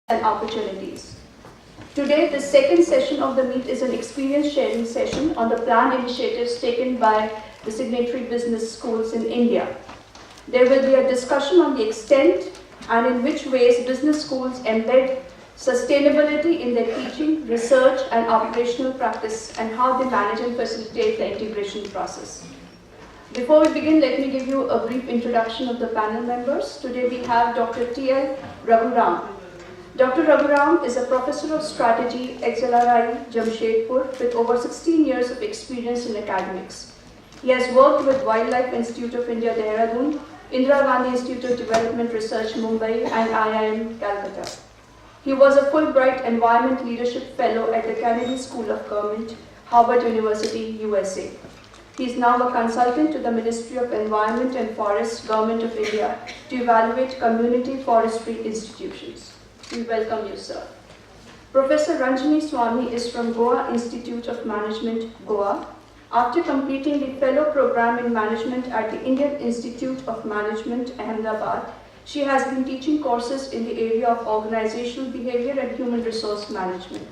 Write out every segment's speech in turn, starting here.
and opportunities. Today, the second session of the meet is an experience sharing session on the planned initiatives taken by the signatory business schools in India. There will be a discussion on the extent and in which ways business schools embed sustainability in their teaching, research, and operational practice, and how they manage and facilitate the integration process. Before we begin, let me give you a brief introduction of the panel members. Today we have Dr. T.L. Raghuram. Dr. Raghuram is a professor of strategy, XLRI, Jamshedpur, with over 16 years of experience in academics. He has worked with Wildlife Institute of India, Dehradun, Indira Gandhi Institute of Development Research, Mumbai, and IIM, Calcutta. He was a Fulbright Environment Leadership Fellow at the Kennedy School of Government, Harvard University, USA. He is now a consultant to the Ministry of Environment and Forests, Government of India, to evaluate community forestry institutions. We welcome you, sir. Professor Ranjani Swami is from Goa Institute of Management, Goa. After completing the fellow program in management at the Indian Institute of Management, Ahmedabad, she has been teaching courses in the area of organizational behavior and human resource management.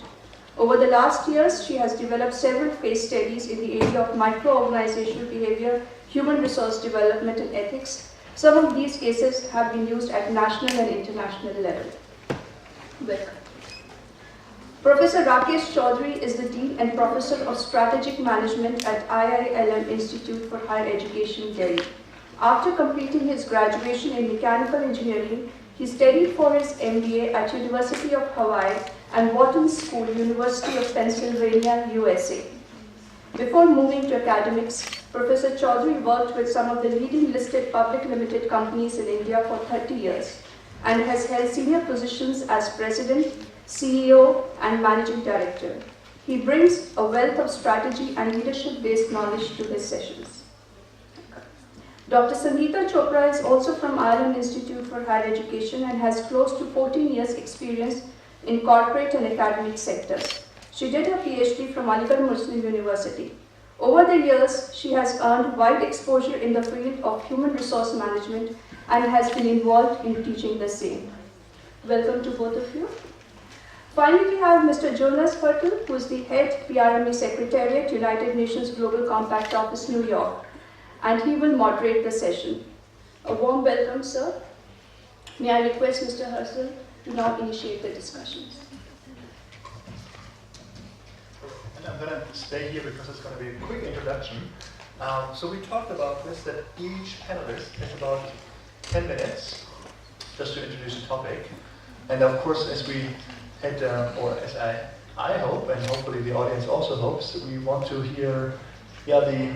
Over the last years, she has developed several case studies in the area of micro-organizational behavior, human resource development, and ethics. Some of these cases have been used at national and international level. Welcome. Professor Rakesh Chaudhary is the Dean and Professor of Strategic Management at IILM Institute for Higher Education, Delhi. After completing his graduation in mechanical engineering, he studied for his MBA at University of Hawaii and Wharton School, University of Pennsylvania, USA. Before moving to academics, Professor Chaudhary worked with some of the leading listed public limited companies in India for 30 years and has held senior positions as President, CEO, and Managing Director. He brings a wealth of strategy and leadership-based knowledge to his sessions. Dr. Sangeeta Chopra is also from Ireland Institute for Higher Education and has close to 14 years experience in corporate and academic sectors. She did her PhD from Aligarh Muslim University. Over the years, she has earned wide exposure in the field of human resource management and has been involved in teaching the same. Welcome to both of you. Finally, we have Mr. Jonas Hertel, who is the head PRME Secretariat, United Nations Global Compact Office, New York, and he will moderate the session. A warm welcome, sir. May I request Mr. Hertel to now initiate the discussions. And I'm going to stay here because it's going to be a quick introduction. So we talked about this, that each panelist has about 10 minutes just to introduce a topic. And of course, as we had, or as I hope, and hopefully the audience also hopes, we want to hear the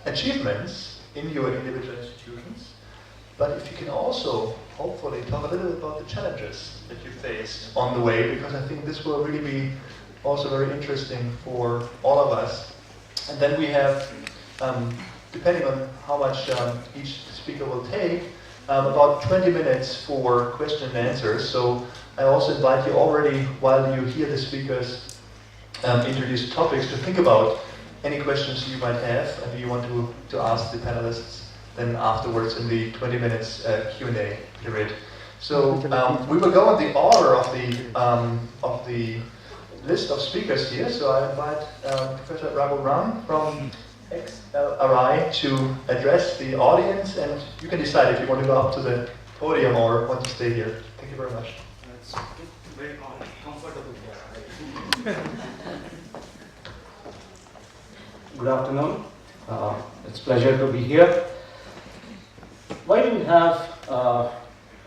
achievements in your individual institutions. But if you can also, hopefully, talk a little bit about the challenges that you faced on the way, because I think this will really be also very interesting for all of us. And then we have, depending on how much each speaker will take, about 20 minutes for question and answers. So I also invite you already, while you hear the speakers introduce topics, to think about any questions you might have and you want to ask the panelists then afterwards in the 20 minutes Q&A period. So we will go in the order of the list of speakers here. So I invite Professor Raghuram from XLRI to address the audience, and you can decide if you want to go up to the podium or want to stay here. Thank you very much. It's very comfortable here. Good afternoon. It's a pleasure to be here. Why do we have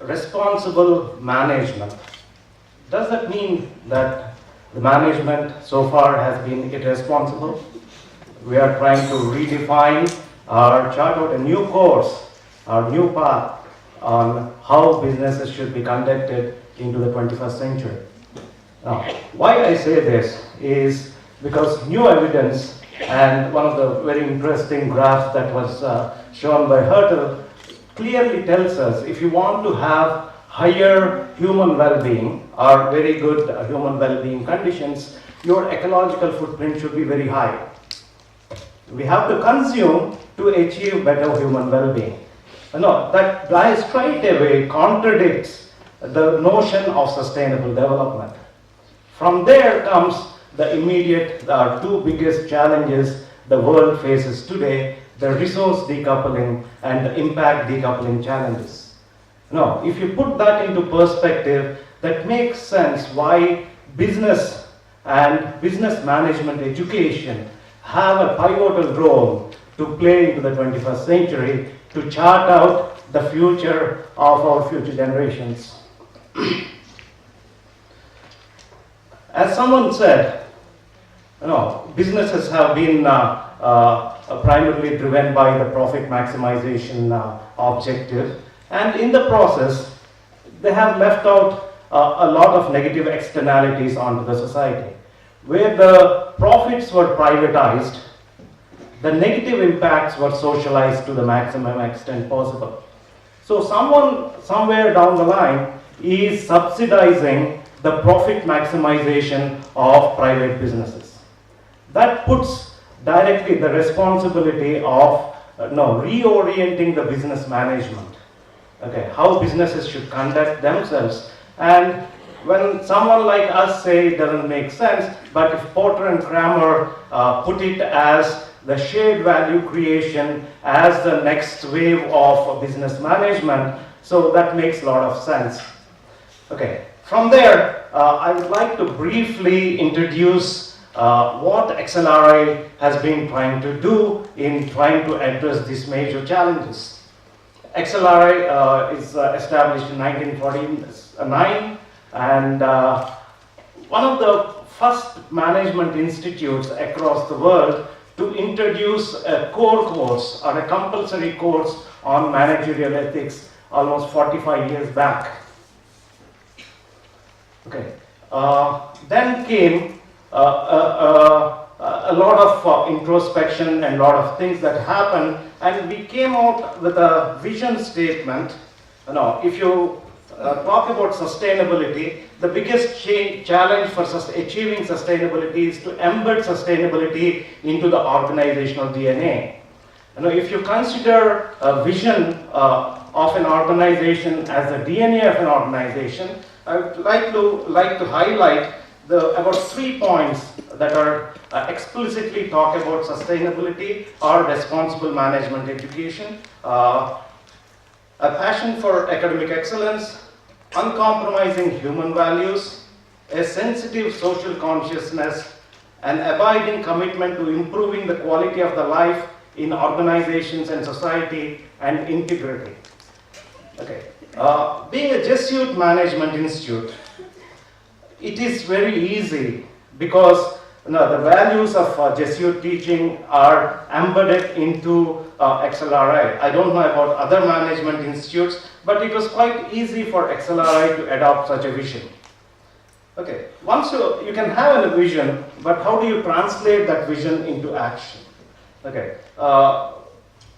responsible management? Does that mean that the management so far has been irresponsible? We are trying to redefine or chart out a new course, our new path on how businesses should be conducted into the 21st century. Now, why I say this is because new evidence, and one of the very interesting graphs that was shown by Hertel clearly tells us if you want to have higher human well-being or very good human well-being conditions, your ecological footprint should be very high. We have to consume to achieve better human well-being. No, that straight away contradicts the notion of sustainable development. From there comes the immediate two biggest challenges the world faces today, the resource decoupling and the impact decoupling challenges. Now, if you put that into perspective, that makes sense why business and business management education have a pivotal role to play into the 21st century to chart out the future of our future generations. As someone said, businesses have been primarily driven by the profit maximization objective, and in the process, they have left out a lot of negative externalities onto the society. Where the profits were privatized, the negative impacts were socialized to the maximum extent possible. So someone somewhere down the line is subsidizing the profit maximization of private businesses. That puts directly the responsibility of reorienting the business management. Okay, how businesses should conduct themselves. And when someone like us say it doesn't make sense, but if Porter and Kramer put it as the shared value creation as the next wave of business management, so that makes a lot of sense. Okay, from there, I would like to briefly introduce what XLRI has been trying to do in trying to address these major challenges. XLRI is established in 1949, and one of the first management institutes across the world to introduce a core course or a compulsory course on managerial ethics almost 45 years back. Okay. Then came a lot of introspection and a lot of things that happened, and we came out with a vision statement. If you talk about sustainability, the biggest challenge for achieving sustainability is to embed sustainability into the organizational DNA. If you consider a vision of an organization as the DNA of an organization, I would like to highlight about 3 points that are explicitly talk about sustainability or responsible management education. A passion for academic excellence, uncompromising human values, a sensitive social consciousness, an abiding commitment to improving the quality of the life in organizations and society, and integrity. Okay. Being a Jesuit management institute, it is very easy because the values of Jesuit teaching are embedded into XLRI. I don't know about other management institutes, but it was quite easy for XLRI to adopt such a vision. Okay, once you can have a vision, but how do you translate that vision into action? Okay,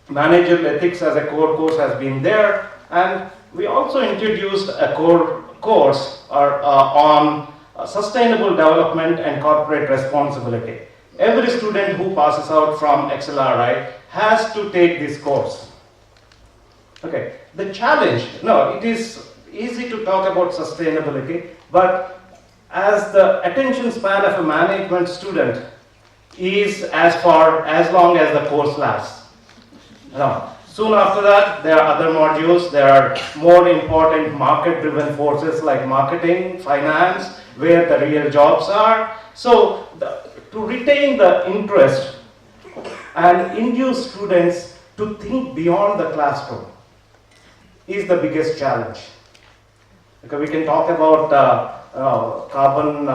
managerial ethics as a core course has been there, and we also introduced a core course on sustainable development and corporate responsibility. Every student who passes out from XLRI has to take this course. Okay, the challenge, it is easy to talk about sustainability, but as the attention span of a management student is as long as the course lasts. Now, soon after that, there are other modules. There are more important market-driven forces like marketing, finance, where the real jobs are. So, to retain the interest and induce students to think beyond the classroom is the biggest challenge. Okay, we can talk about carbon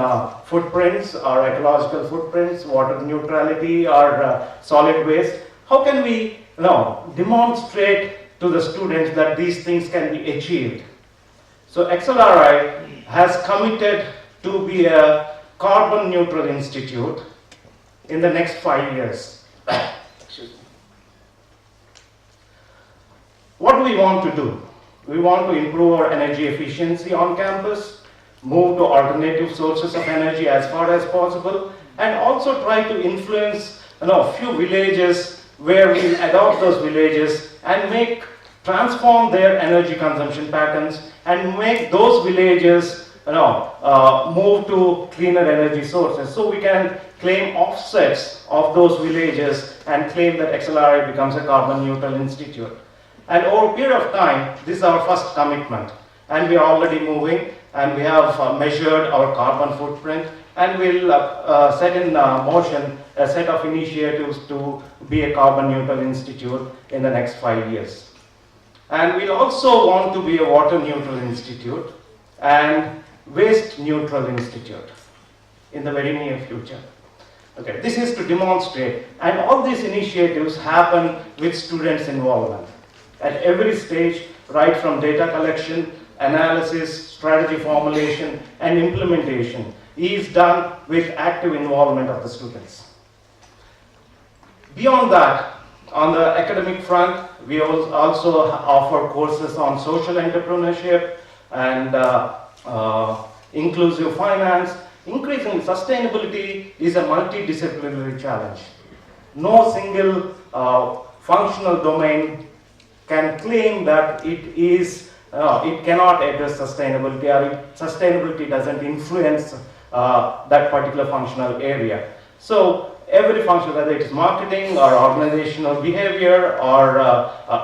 footprints or ecological footprints, water neutrality or solid waste. How can we demonstrate to the students that these things can be achieved? So XLRI has committed to be a carbon neutral institute in the next 5 years. Excuse me. What do we want to do? We want to improve our energy efficiency on campus, move to alternative sources of energy as far as possible, and also try to influence a few villages where we adopt those villages and make transform their energy consumption patterns, and make those villages move to cleaner energy sources. So we can claim offsets of those villages and claim that XLRI becomes a carbon neutral institute. And over a period of time, this is our first commitment. And we are already moving, and we have measured our carbon footprint, and we'll set in motion a set of initiatives to be a carbon neutral institute in the next 5 years. And we'll also want to be a water neutral institute and waste neutral institute in the very near future. Okay, this is to demonstrate, and all these initiatives happen with students' involvement at every stage, right from data collection, analysis, strategy formulation, and implementation is done with active involvement of the students. Beyond that, on the academic front, we also offer courses on social entrepreneurship and inclusive finance. Increasing sustainability is a multidisciplinary challenge. No single functional domain can claim that it cannot address sustainability, or sustainability doesn't influence that particular functional area. So every function, whether it is marketing or organizational behavior or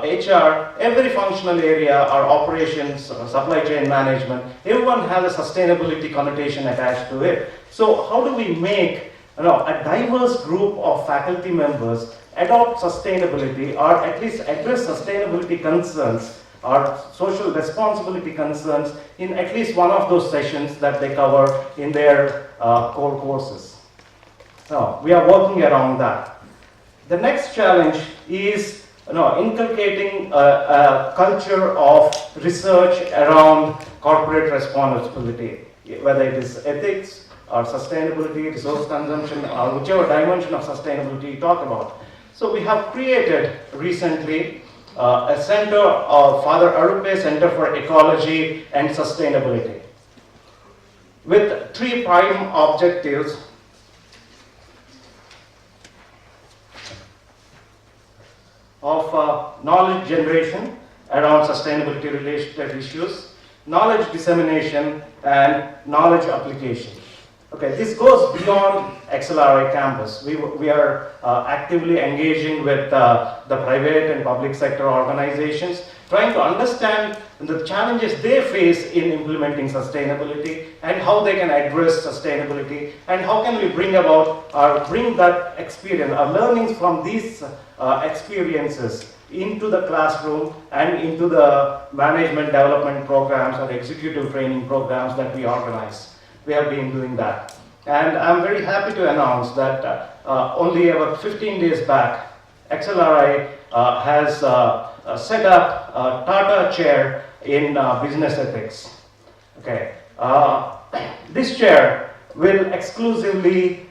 HR, every functional area or operations, supply chain management, everyone has a sustainability connotation attached to it. So how do we make a diverse group of faculty members adopt sustainability, or at least address sustainability concerns or social responsibility concerns in at least one of those sessions that they cover in their core courses? Now, we are working around that. The next challenge is inculcating a culture of research around corporate responsibility, whether it is ethics or sustainability, resource consumption, or whichever dimension of sustainability you talk about. So we have created recently a center, Father Arupe Center for Ecology and Sustainability, with 3 prime objectives. Of knowledge generation around sustainability related issues, knowledge dissemination, and knowledge application. Okay, this goes beyond XLRI campus. We are actively engaging with the private and public sector organizations, trying to understand the challenges they face in implementing sustainability and how they can address sustainability, and how can we bring about or bring that experience, our learnings from these experiences into the classroom and into the management development programs or executive training programs that we organize. We have been doing that. And I'm very happy to announce that only about 15 days back, XLRI has set up a Tata Chair in Business Ethics. Okay. This chair will exclusively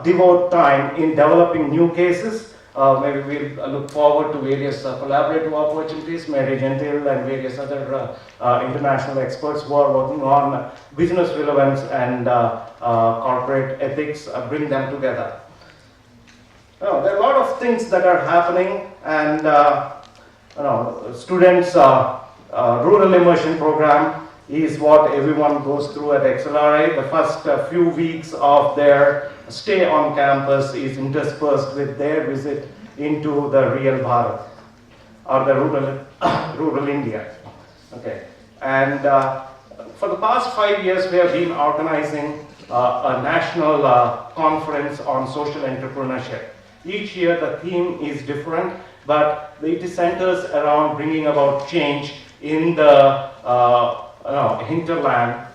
devote time in developing new cases. Maybe we'll look forward to various collaborative opportunities. Mary Gentile and various other international experts who are working on business relevance and corporate ethics, bring them together. There are a lot of things that are happening, and students' rural immersion program is what everyone goes through at XLRI. The first few weeks of their stay on campus is interspersed with their visit into the real Bharat, or the rural India. Okay. And for the past 5 years, we have been organizing a national conference on social entrepreneurship. Each year the theme is different, but it centers around bringing about change in the hinterland,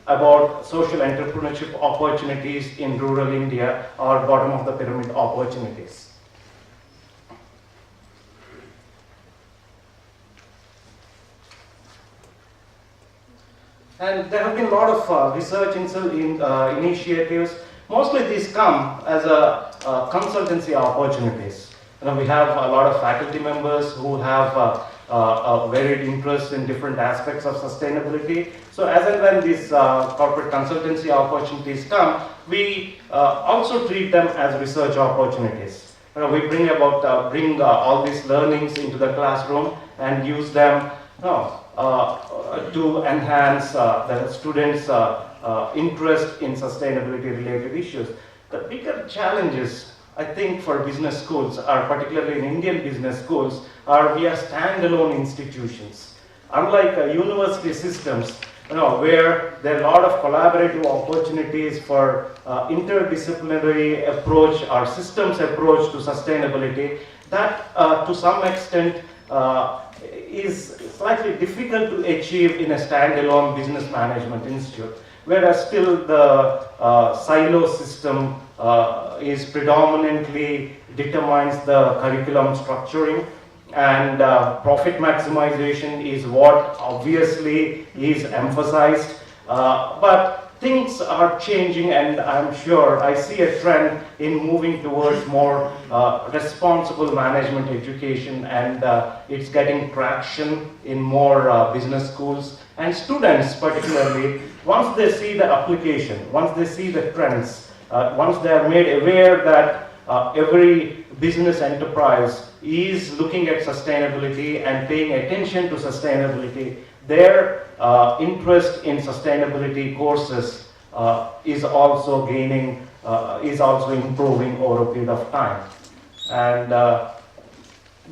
about social entrepreneurship opportunities in rural India, or bottom of the pyramid opportunities. And there have been a lot of research initiatives. Mostly these come as consultancy opportunities. We have a lot of faculty members who have a varied interest in different aspects of sustainability. So as and when these corporate consultancy opportunities come, we also treat them as research opportunities. We bring all these learnings into the classroom and use them to enhance the students' interest in sustainability-related issues. The bigger challenges, I think, for business schools, are particularly in Indian business schools, are we are standalone institutions. Unlike university systems, where there are a lot of collaborative opportunities for interdisciplinary approach or systems approach to sustainability, that to some extent is slightly difficult to achieve in a standalone business management institute, whereas still the silo system is predominantly determines the curriculum structuring, and profit maximization is what obviously is emphasized, but things are changing, and I'm sure I see a trend in moving towards more responsible management education, and it's getting traction in more business schools. And students particularly, once they see the application, once they see the trends, once they are made aware that every business enterprise is looking at sustainability and paying attention to sustainability, their interest in sustainability courses is also gaining, is also improving over a period of time. And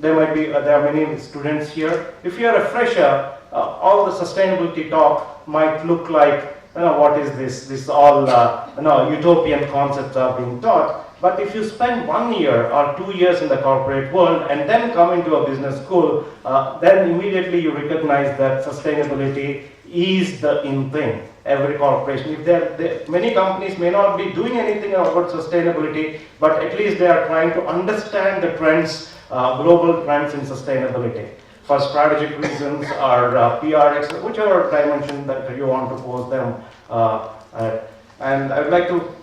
there are many students here. If you are a fresher, all the sustainability talk might look like, what is this? This all, utopian concepts are being taught. But if you spend 1 year or 2 years in the corporate world and then come into a business school, then immediately you recognize that sustainability is the in thing. Every corporation, if many companies may not be doing anything about sustainability, but at least they are trying to understand the trends, global trends in sustainability, for strategic reasons or PR, whichever dimension that you want to pose them. And I would like to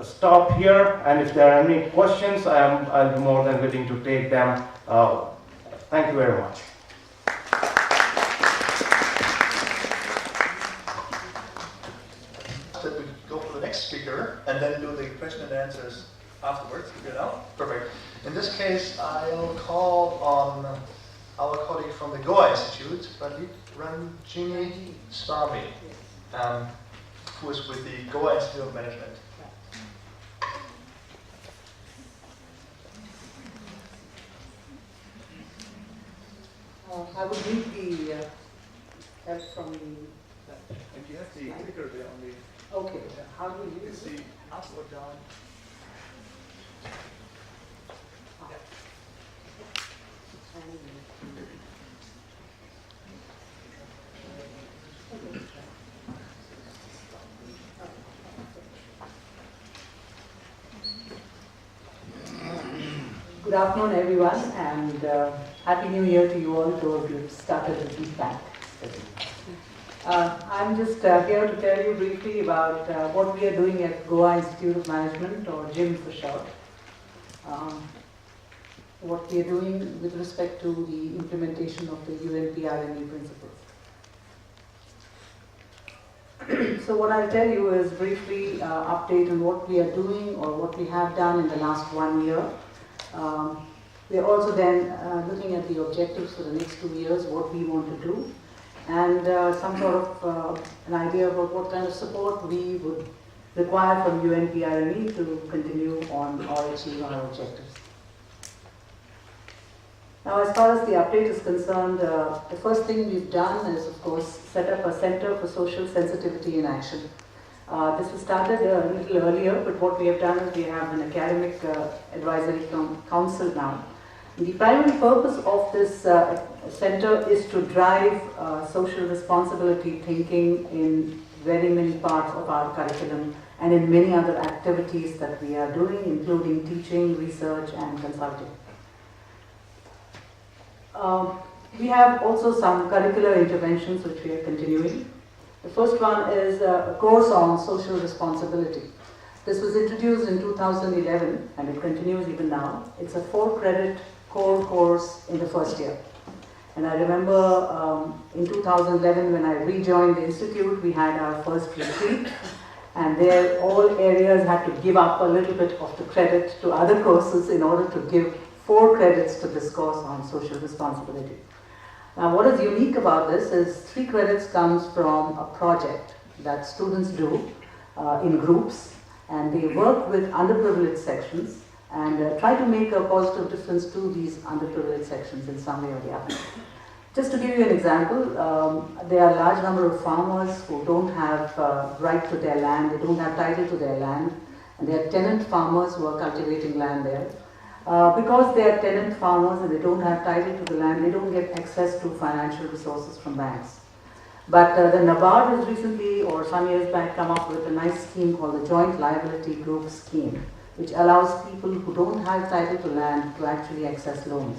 stop here, and if there are any questions, I'll be more than willing to take them. Thank you very much. That we go for the next speaker and then do the question and answers afterwards. Perfect. In this case, I'll call on our colleague from the Goa Institute, Ranjini Swami, who is with the Goa Institute of Management. I would need the help from the. And you have the clicker there on the. Okay, how do we use it? Up or down. Good afternoon, everyone, and Happy New Year to you all, those who started the feedback. I'm just here to tell you briefly about what we are doing at Goa Institute of Management, or GIM for short. What we are doing with respect to the implementation of the UNPRME principles. So what I'll tell you is briefly update on what we are doing or what we have done in the last 1 year. We are also then looking at the objectives for the next 2 years, what we want to do, and some sort of an idea about what kind of support we would require from UNPRME to continue on or achieve our objectives. Now, as far as the update is concerned, the first thing we've done is, of course, set up a Center for Social Sensitivity in Action. This was started a little earlier, but what we have done is we have an academic advisory council now. The primary purpose of this center is to drive social responsibility thinking in very many parts of our curriculum and in many other activities that we are doing, including teaching, research, and consulting. We have also some curricular interventions which we are continuing. The first one is a course on social responsibility. This was introduced in 2011 and it continues even now. It's a 4-credit core course in the first year. And I remember in 2011 when I rejoined the institute, we had our first retreat, and there all areas had to give up a little bit of the credit to other courses in order to give 4 credits to this course on social responsibility. Now, what is unique about this is 3 credits comes from a project that students do in groups, and they work with underprivileged sections and try to make a positive difference to these underprivileged sections in some way or the other. Just to give you an example, there are a large number of farmers who don't have right to their land, they don't have title to their land, and they are tenant farmers who are cultivating land there. Because they are tenant farmers and they don't have title to the land, they don't get access to financial resources from banks. But the NABARD has recently, or some years back, come up with a nice scheme called the Joint Liability Group Scheme, which allows people who don't have title to land to actually access loans.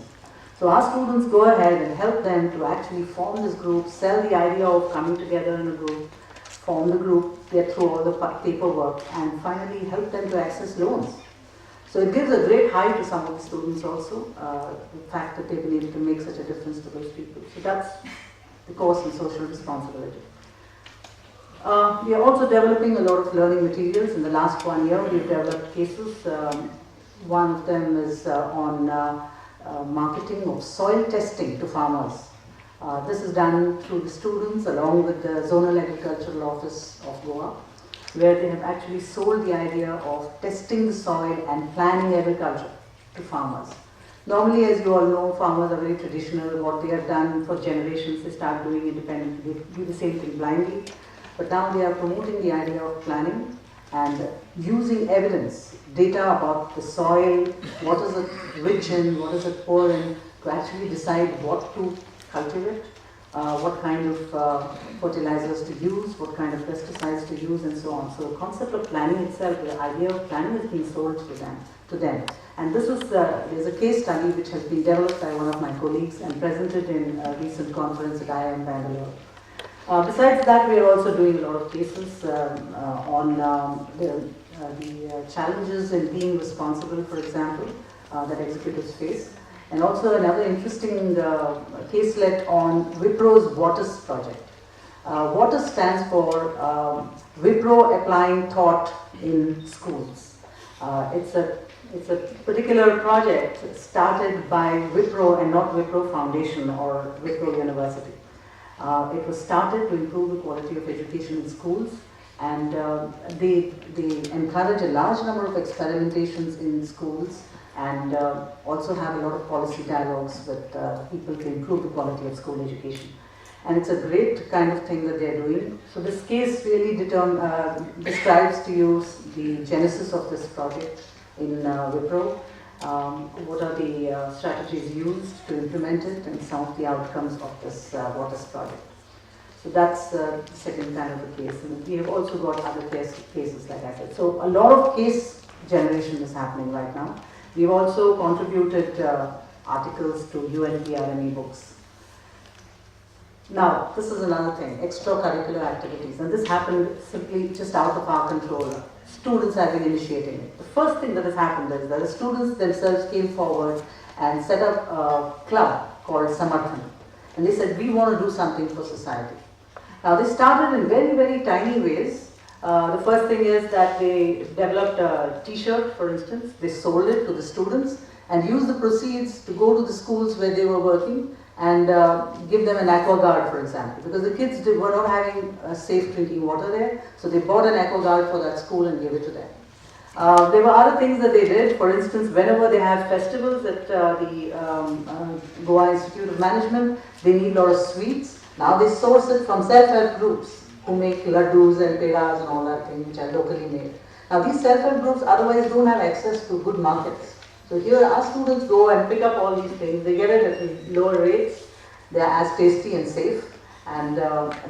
So our students go ahead and help them to actually form this group, sell the idea of coming together in a group, form the group, get through all the paperwork, and finally help them to access loans. So it gives a great high to some of the students also, the fact that they've been able to make such a difference to those people. So that's the course in social responsibility. We are also developing a lot of learning materials. In the last 1 year, we've developed cases. One of them is on marketing of soil testing to farmers. This is done through the students along with the Zonal Agricultural Office of Goa, where they have actually sold the idea of testing the soil and planning agriculture to farmers. Normally, as you all know, farmers are very traditional. What they have done for generations, they start doing independently. They do the same thing blindly. But now they are promoting the idea of planning and using evidence, data about the soil, what is it rich in, what is it poor in, to actually decide what to cultivate, what kind of fertilizers to use, what kind of pesticides to use, and so on. So the concept of planning itself, the idea of planning is being sold to them. And this is, there's a case study which has been developed by one of my colleagues and presented in a recent conference at IIM Bangalore. Besides that, we are also doing a lot of cases on the challenges in being responsible, for example, that executives face. And also another interesting caselet on Wipro's WATERS project. WATERS stands for Wipro Applying Thought in Schools. It's a particular project started by Wipro and not Wipro Foundation or Wipro University. It was started to improve the quality of education in schools, and they encourage a large number of experimentations in schools and also have a lot of policy dialogues with people to improve the quality of school education. And it's a great kind of thing that they're doing. So this case really describes to you the genesis of this project in Wipro, what are the strategies used to implement it, and some of the outcomes of this WATERS project. So that's the second kind of a case. And we have also got other cases, like I said. So a lot of case generation is happening right now. We've also contributed articles to UNPRME books. Now, this is another thing, extracurricular activities. And this happened simply just out of our control. Students have been initiating it. The first thing that has happened is that the students themselves came forward and set up a club called Samarthan. And they said, we want to do something for society. Now, they started in very, very tiny ways. The first thing is that they developed a t-shirt, for instance. They sold it to the students and used the proceeds to go to the schools where they were working and give them an aquaguard, for example, because the kids were not having safe drinking water there, so they bought an aquaguard for that school and gave it to them. There were other things that they did. For instance, whenever they have festivals at the Goa Institute of Management, they need a lot of sweets. Now they source it from self-help groups who make laddus and pedas and all that thing, which are locally made. Now these self-help groups otherwise don't have access to good markets. So here our students go and pick up all these things. They get it at lower rates. They are as tasty and safe. And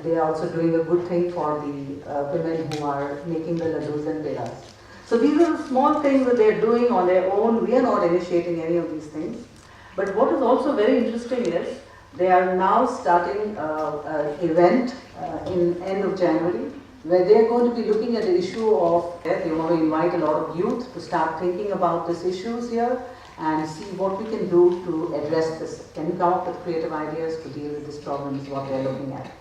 they are also doing a good thing for the women who are making the laddus and pedas. So these are the small things that they are doing on their own. We are not initiating any of these things. But what is also very interesting is they are now starting an event in end of January, where they are going to be looking at the issue of, they want to invite a lot of youth to start thinking about these issues here and see what we can do to address this. Can you come up with creative ideas to deal with this problem is what they are looking at.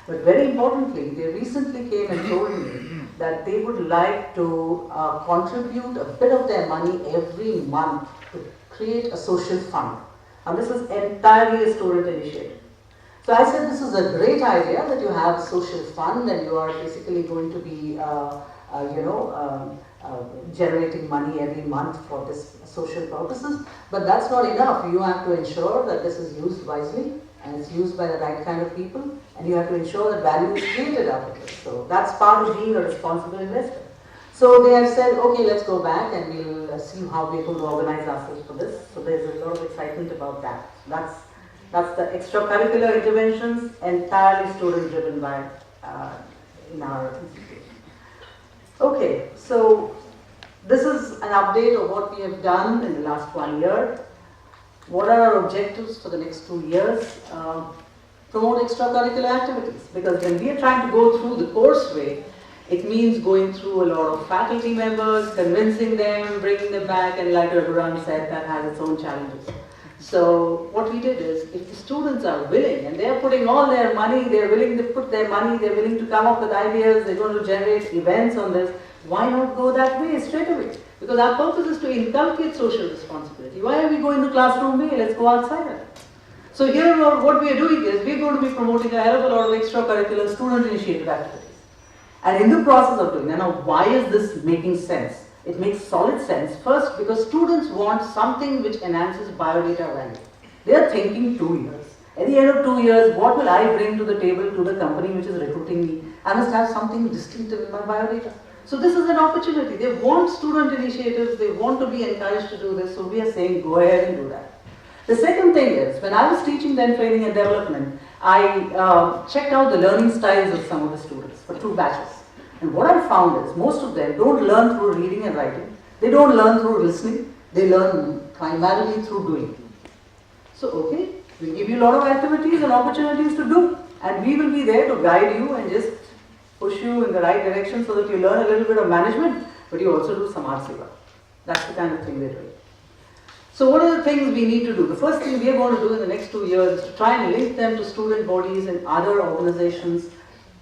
But very importantly, they recently came and told me that they would like to contribute a bit of their money every month to create a social fund. And this is entirely a student initiative. So I said this is a great idea that you have a social fund and you are basically going to be generating money every month for this social purposes. But that's not enough. You have to ensure that this is used wisely and it's used by the right kind of people, and you have to ensure that value is created out of it. So that's part of being a responsible investor. So they have said, okay, let's go back and we'll see how we're going to organize ourselves for this. So there's a lot of excitement about that. That's the extracurricular interventions, entirely student driven by in our institution. Okay, so this is an update of what we have done in the last 1 year. What are our objectives for the next 2 years? Promote extracurricular activities, because when we are trying to go through the course way, it means going through a lot of faculty members, convincing them, bringing them back, and like Raghuram said, that has its own challenges. So what we did is, if the students are willing, and they are putting all their money, they're willing to put their money, they're willing to come up with ideas, they're going to generate events on this, why not go that way straight away? Because our purpose is to inculcate social responsibility. Why are we going the classroom way? Let's go outside. So here what we are doing is, we're going to be promoting a hell of a lot of extracurricular student initiative activities. And in the process of doing that, now why is this making sense? It makes solid sense. First, because students want something which enhances biodata value. They are thinking 2 years. At the end of 2 years, what will I bring to the table to the company which is recruiting me? I must have something distinctive in my biodata. So this is an opportunity. They want student initiatives. They want to be encouraged to do this. So we are saying, go ahead and do that. The second thing is, when I was teaching then training and development, I checked out the learning styles of some of the students for 2 batches. And what I found is, most of them don't learn through reading and writing. They don't learn through listening. They learn primarily through doing. So, okay, we'll give you a lot of activities and opportunities to do. And we will be there to guide you and just push you in the right direction so that you learn a little bit of management, but you also do Samaj Seva. That's the kind of thing we're doing. So what are the things we need to do? The first thing we are going to do in the next 2 years is to try and link them to student bodies and other organizations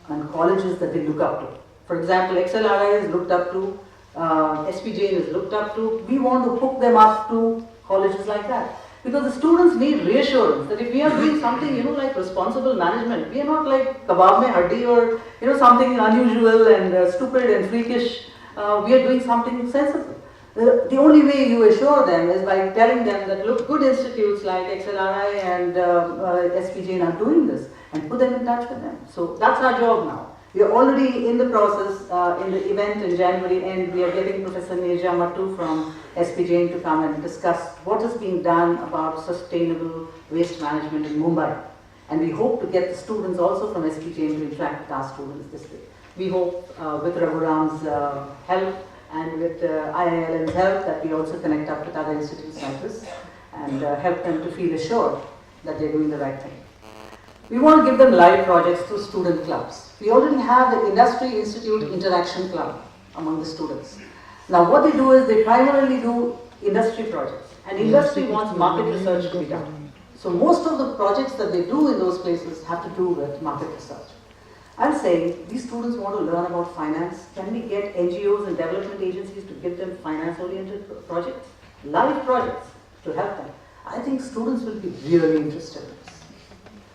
and colleges that they look up to. For example, XLRI is looked up to, SPJ is looked up to. We want to hook them up to colleges like that. Because the students need reassurance that if we are doing something, like responsible management, we are not like kebab mein haddi or, something unusual and stupid and freakish. We are doing something sensible. The only way you assure them is by telling them that, look, good institutes like XLRI and SPJ are doing this, and put them in touch with them. So that's our job now. We are already in the process, in the event in January, and we are getting Professor Neerja Mattu from SPJ to come and discuss what is being done about sustainable waste management in Mumbai. And we hope to get the students also from SPJ to interact with our students this way. We hope with Raghuram's help and with IILM's help that we also connect up with other institutes like this and help them to feel assured that they're doing the right thing. We want to give them live projects through student clubs. We already have the Industry Institute Interaction Club among the students. Now what they do is they primarily do industry projects, and industry wants market research to be done. So most of the projects that they do in those places have to do with market research. I'm saying these students want to learn about finance. Can we get NGOs and development agencies to give them finance-oriented projects, live projects to help them? I think students will be really interested in this.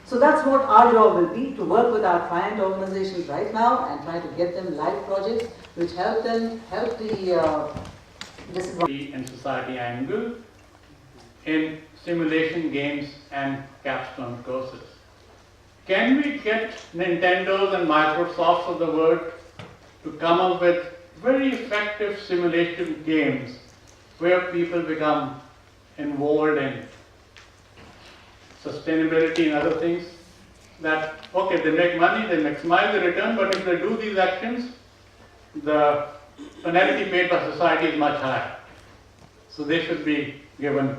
So that's what our job will be, to work with our client organizations right now and try to get them live projects which help them, help the disadvantaged and society angle in simulation games and capstone courses. Can we get Nintendos and Microsofts of the world to come up with very effective simulation games where people become involved in sustainability and other things, that, okay, they make money, they maximize the return, but if they do these actions, the penalty paid by society is much higher. So they should be given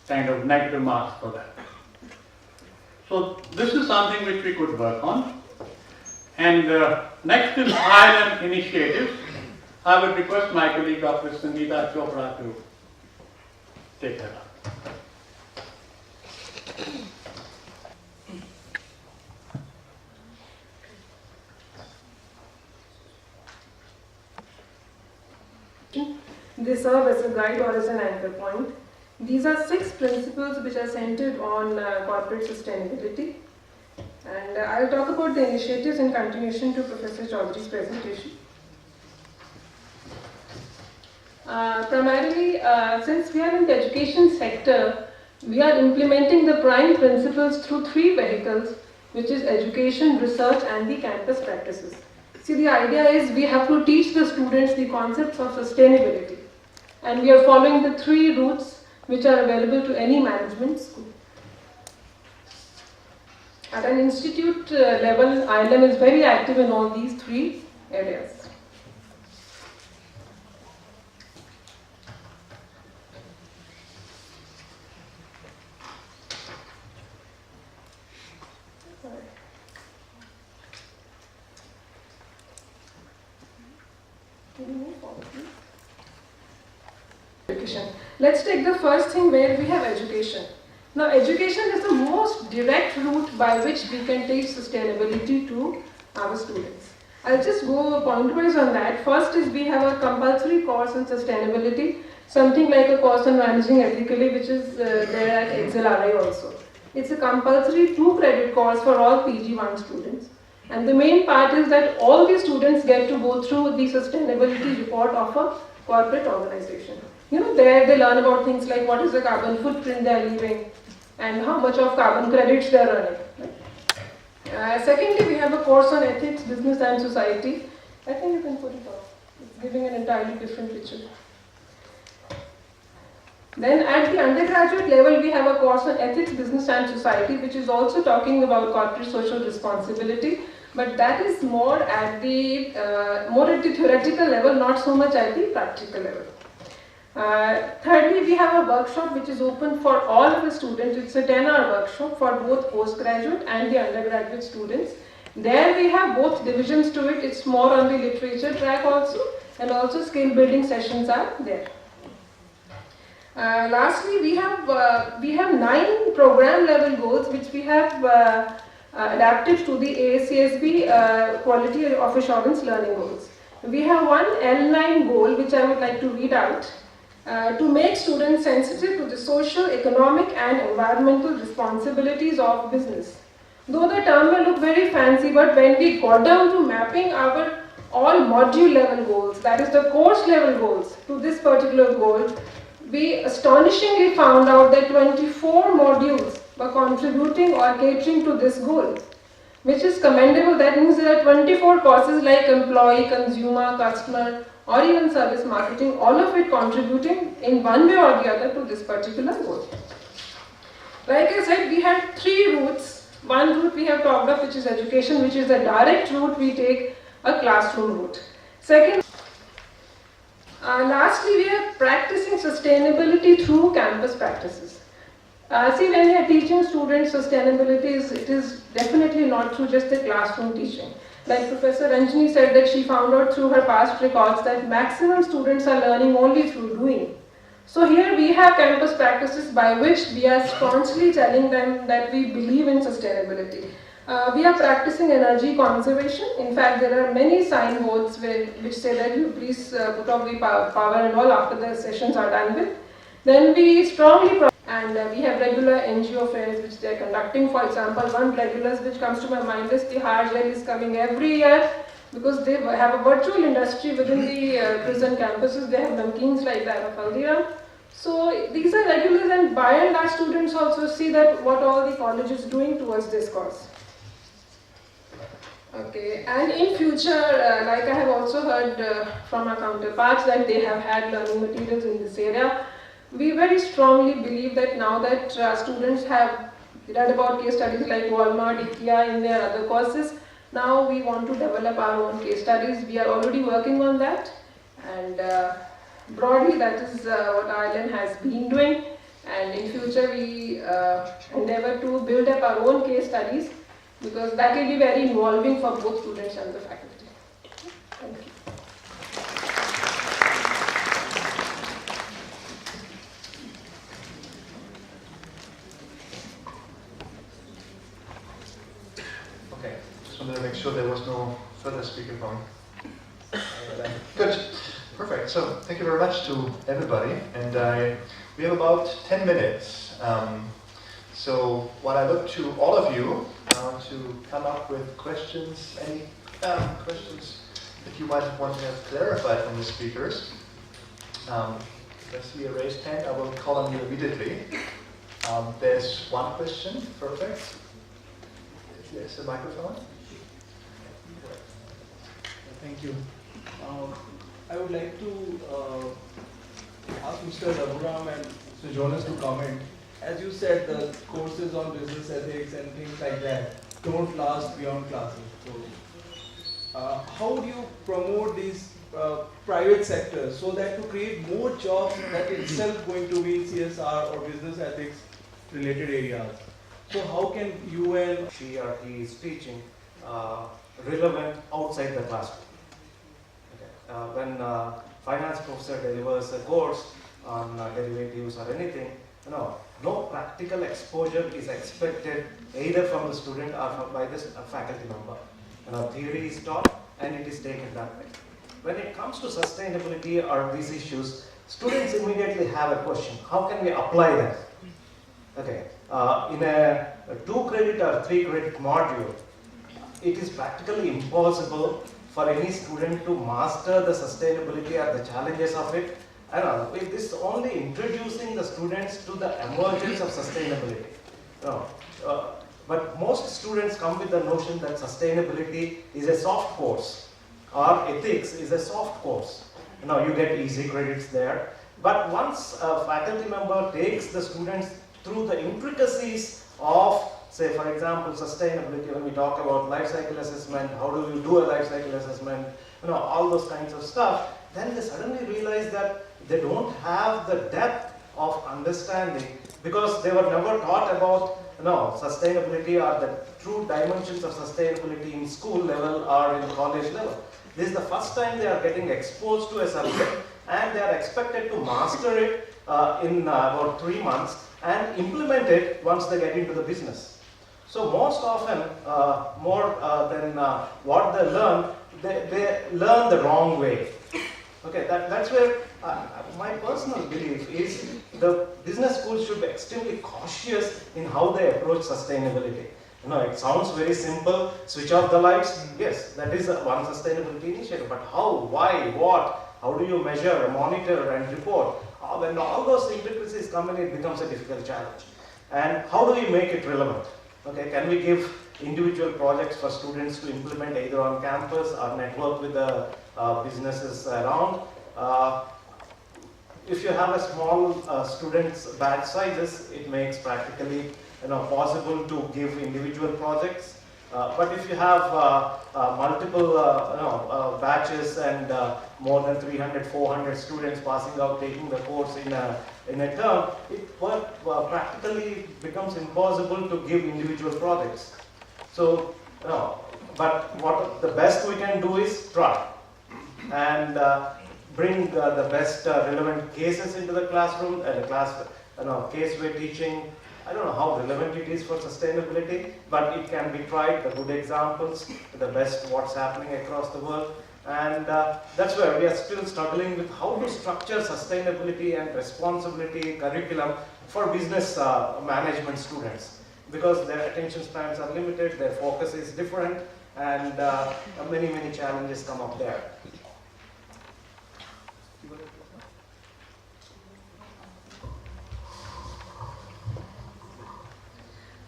kind of negative marks for that. So this is something which we could work on. And next is IILM initiatives. I would request my colleague Dr. Sangeeta Chopra to take that up. They serve as a guide or as an anchor point. These are 6 principles which are centered on corporate sustainability. And I'll talk about the initiatives in continuation to Professor Chaudhary's presentation. Primarily, since we are in the education sector, we are implementing the prime principles through 3 vehicles, which is education, research, and the campus practices. See, the idea is we have to teach the students the concepts of sustainability, and we are following the 3 routes which are available to any management school. At an institute level, IILM is very active in all these 3 areas. Education. Let's take the first thing where we have education. Now, education is the most direct route by which we can teach sustainability to our students. I'll just go point-wise on that. First is we have a compulsory course on sustainability, something like a course on managing ethically, which is there at XLRI also. It's a compulsory 2-credit course for all PG1 students. And the main part is that all the students get to go through the sustainability report of a corporate organization. You know, there they learn about things like what is the carbon footprint they are leaving and how much of carbon credits they are earning. Secondly, we have a course on ethics, business and society. I think you can put it off. It's giving an entirely different picture. Then at the undergraduate level, we have a course on ethics, business and society, which is also talking about corporate social responsibility. But that is more at the theoretical level, not so much at the practical level. Thirdly, we have a workshop which is open for all of the students. It's a 10-hour workshop for both postgraduate and the undergraduate students. There we have both divisions to it. It's more on the literature track also, and also skill building sessions are there. Lastly, we have 9 program level goals which we have adapted to the AACSB Quality of Assurance Learning Goals. We have one L9 goal which I would like to read out. To make students sensitive to the social, economic and environmental responsibilities of business. Though the term may look very fancy, but when we got down to mapping our all module level goals, that is the course level goals, to this particular goal, we astonishingly found out that 24 modules were contributing or catering to this goal, which is commendable. That means there are 24 courses like employee, consumer, customer, or even service marketing, all of it contributing in one way or the other to this particular goal. Like I said, we had 3 routes. One route we have talked of, which is education, which is the direct route we take, a classroom route. Second, lastly, we are practicing sustainability through campus practices. See, when we are teaching students sustainability, it is definitely not through just the classroom teaching. Like Professor Ranjini said that she found out through her past records that maximum students are learning only through doing. So here we have campus practices by which we are constantly telling them that we believe in sustainability. We are practicing energy conservation. In fact, there are many signboards which say that you please put off the power and all after the sessions are done with. Then we strongly we have regular NGO fairs which they are conducting. For example, one regular which comes to my mind is the Har Gel is coming every year because they have a virtual industry within the prison campuses. They have namkeens like that of Haldiram. So these are regulars, and by and large students also see that what all the college is doing towards this cause. Okay, and in future, like I have also heard from our counterparts that they have had learning materials in this area. We very strongly believe that now that students have read about case studies like Walmart, IKEA in their other courses, now we want to develop our own case studies. We are already working on that, and broadly that is what IILM has been doing, and in future we endeavor to build up our own case studies because that will be very involving for both students and the faculty. Thank you. Okay, just wanted to make sure there was no further speakerphone. Good, perfect. So thank you very much to everybody, and I We have about 10 minutes. So while I look to all of you to come up with questions, any questions that you might want to have clarified from the speakers. If I see a raised hand, I will call on you immediately. There's one question, perfect. There's a microphone. Thank you. I would like to ask Mr. Raghuram and Mr. Jonas to comment. As you said, the courses on business ethics and things like that don't last beyond classes. So, how do you promote these private sectors so that to create more jobs that itself going to be in CSR or business ethics related areas? So how can UN She or he is teaching relevant outside the classroom. Okay. When finance professor delivers a course on derivatives or anything, no practical exposure is expected either from the student or by the faculty member. Theory is taught and it is taken that way. When it comes to sustainability or these issues, students immediately have a question: how can we apply that? Okay. In a 2-credit or 3-credit module, it is practically impossible for any student to master the sustainability or the challenges of it. With this only introducing the students to the emergence of sustainability. But most students come with the notion that sustainability is a soft course or ethics is a soft course. You get easy credits there. But once a faculty member takes the students through the intricacies of, say, for example, sustainability, when we talk about life cycle assessment, how do you do a life cycle assessment, all those kinds of stuff, then they suddenly realize that they don't have the depth of understanding because they were never taught about sustainability or the true dimensions of sustainability in school level or in college level. This is the first time they are getting exposed to a subject and they are expected to master it in about 3 months and implement it once they get into the business. So most often, more than what they learn, they learn the wrong way. Okay, that's where my personal belief is the business schools should be extremely cautious in how they approach sustainability. It sounds very simple, switch off the lights, yes, that is one sustainability initiative, but how, why, what, how do you measure, monitor and report? When all those intricacies come in, it becomes a difficult challenge. And how do we make it relevant? Okay, can we give individual projects for students to implement either on campus or network with the businesses around? If you have a small students batch sizes, it makes practically possible to give individual projects. But if you have multiple batches and more than 300, 400 students passing out taking the course in a term, it practically becomes impossible to give individual projects. So, but what the best we can do is try and bring the best relevant cases into the classroom. Case we're teaching, I don't know how relevant it is for sustainability, but it can be tried, the good examples, the best what's happening across the world. And that's where we are still struggling with how to structure sustainability and responsibility curriculum for business management students. Because their attention spans are limited, their focus is different, and many, many challenges come up there.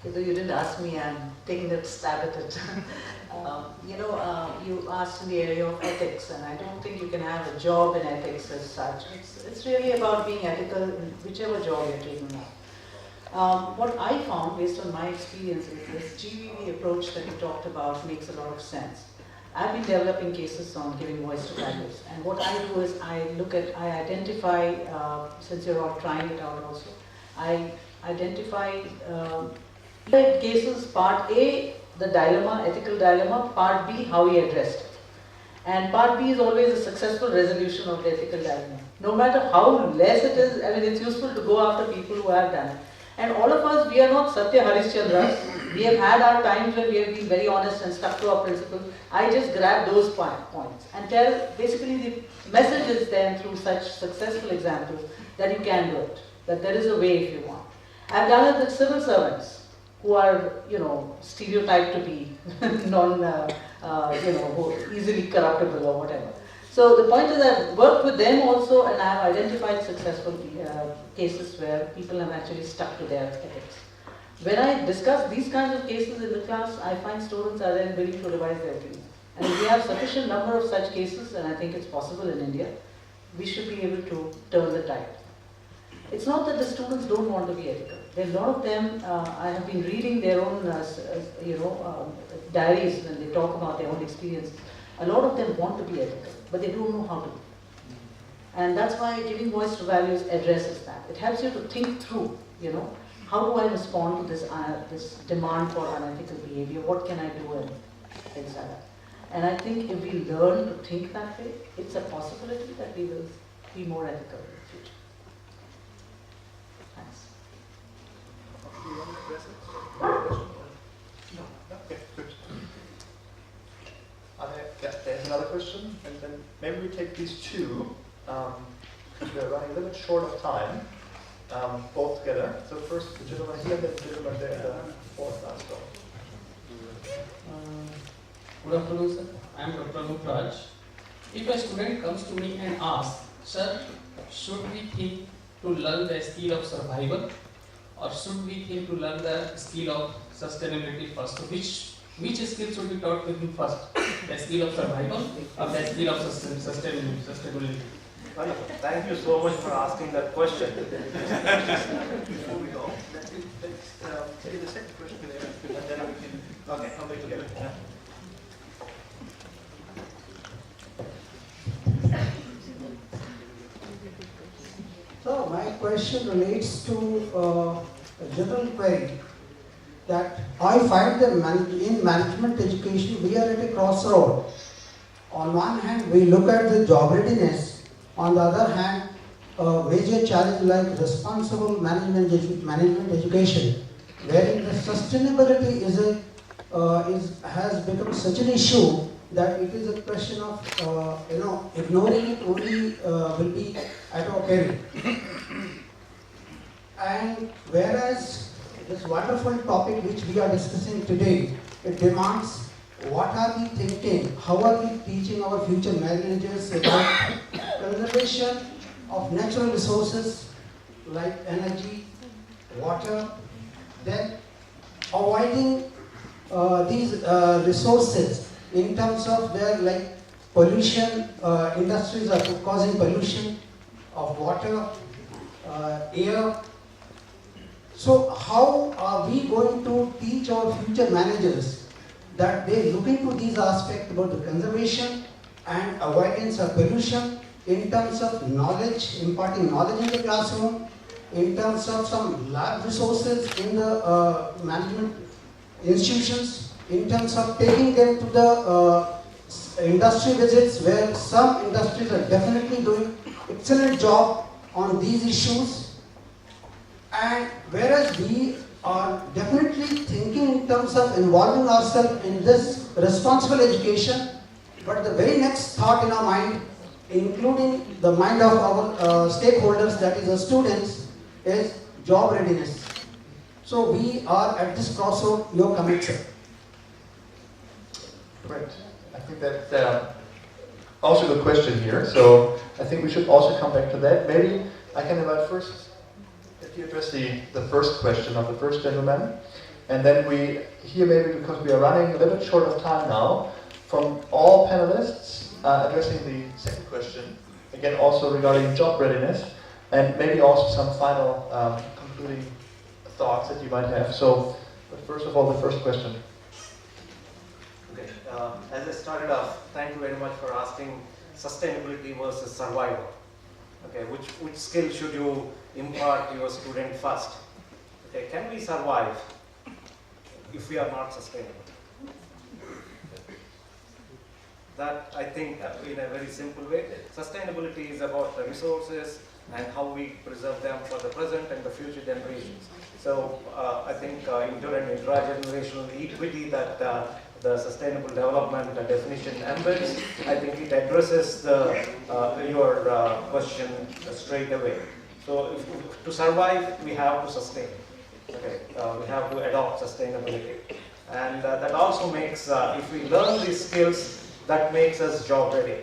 Though you didn't ask me, I'm taking a stab at it. You asked in the area of ethics, and I don't think you can have a job in ethics as such. It's really about being ethical in whichever job you're taking up. What I found, based on my experience, is this GVV approach that you talked about makes a lot of sense. I've been developing cases on giving voice to values, and what I do is I identify, since you're all trying it out also, I identify cases, part A, the dilemma, ethical dilemma, part B, how he addressed it. And part B is always a successful resolution of the ethical dilemma. No matter how less it is, it's useful to go after people who have done it. And all of us, we are not Satya Harishchandras. We have had our times when we have been very honest and stuck to our principles. I just grab those points and tell, basically the message is then through such successful examples that you can do it. that there is a way if you want. I've done it with civil servants who are, stereotyped to be who easily corruptible or whatever. So the point is I've worked with them also, and I've identified successful cases where people have actually stuck to their ethics. When I discuss these kinds of cases in the class, I find students are then willing to revise their opinion. And if we have sufficient number of such cases, and I think it's possible in India, we should be able to turn the tide. It's not that the students don't want to be ethical. There are a lot of them, I have been reading their own, diaries when they talk about their own experience. A lot of them want to be ethical, but they don't know how to. And that's why giving voice to values addresses that. It helps you to think through, how do I respond to this demand for unethical behavior? What can I do and things like that. And I think if we learn to think that way, it's a possibility that we will be more ethical in the future. Thanks. Do you want to address it? No. Okay, good. There's another question, and then maybe we take these two. We're running a little bit short of time, both together. So first the gentleman here, then the gentleman there, and the fourth last row. Good afternoon, sir. I am Dr. Anup. If a student comes to me and asks, sir, should we think to learn the skill of survival, or should we think to learn the skill of sustainability first? So which skill should be taught to him first? The skill of survival or the skill of sustainability? Thank you so much for asking that question. Before we go, let's take the second question there, and then we can come back together. Yeah. So my question relates to a general query that I find that in management education we are at a crossroad. On one hand we look at the job readiness, on the other hand a major challenge like responsible management education, wherein the sustainability has become such an issue that it is a question of ignoring it only will be at our peril. And whereas this wonderful topic which we are discussing today, it demands what are we thinking, how are we teaching our future managers about conservation of natural resources like energy, water, then avoiding these resources in terms of their pollution, industries are causing pollution of water, air. So how are we going to teach our future managers that they look into these aspects about the conservation and avoidance of pollution in terms of knowledge, imparting knowledge in the classroom, in terms of some lab resources in the management institutions, in terms of taking them to the industry visits where some industries are definitely doing excellent job on these issues. And whereas we are definitely thinking in terms of involving ourselves in this responsible education, but the very next thought in our mind, including the mind of our stakeholders, that is the students, is job readiness. So we are at this crossroad. Your comment, sir. Great. I think that's also a good question here. So I think we should also come back to that. Maybe I can invite first, if you address the first question of the first gentleman, and then we here maybe because we are running a little bit short of time now, from all panelists addressing the second question, again also regarding job readiness, and maybe also some final concluding thoughts that you might have. So, but first of all, the first question. Okay, as I started off, thank you very much for asking sustainability versus survival. Okay, which skill should you impart to your student first? Okay, can we survive if we are not sustainable? That I think in a very simple way, sustainability is about the resources and how we preserve them for the present and the future generations. So I think inter and intra-generational equity that the sustainable development definition embeds, I think it addresses your question straight away. So to survive, we have to sustain. Okay, we have to adopt sustainability. And that also makes, if we learn these skills, that makes us job ready.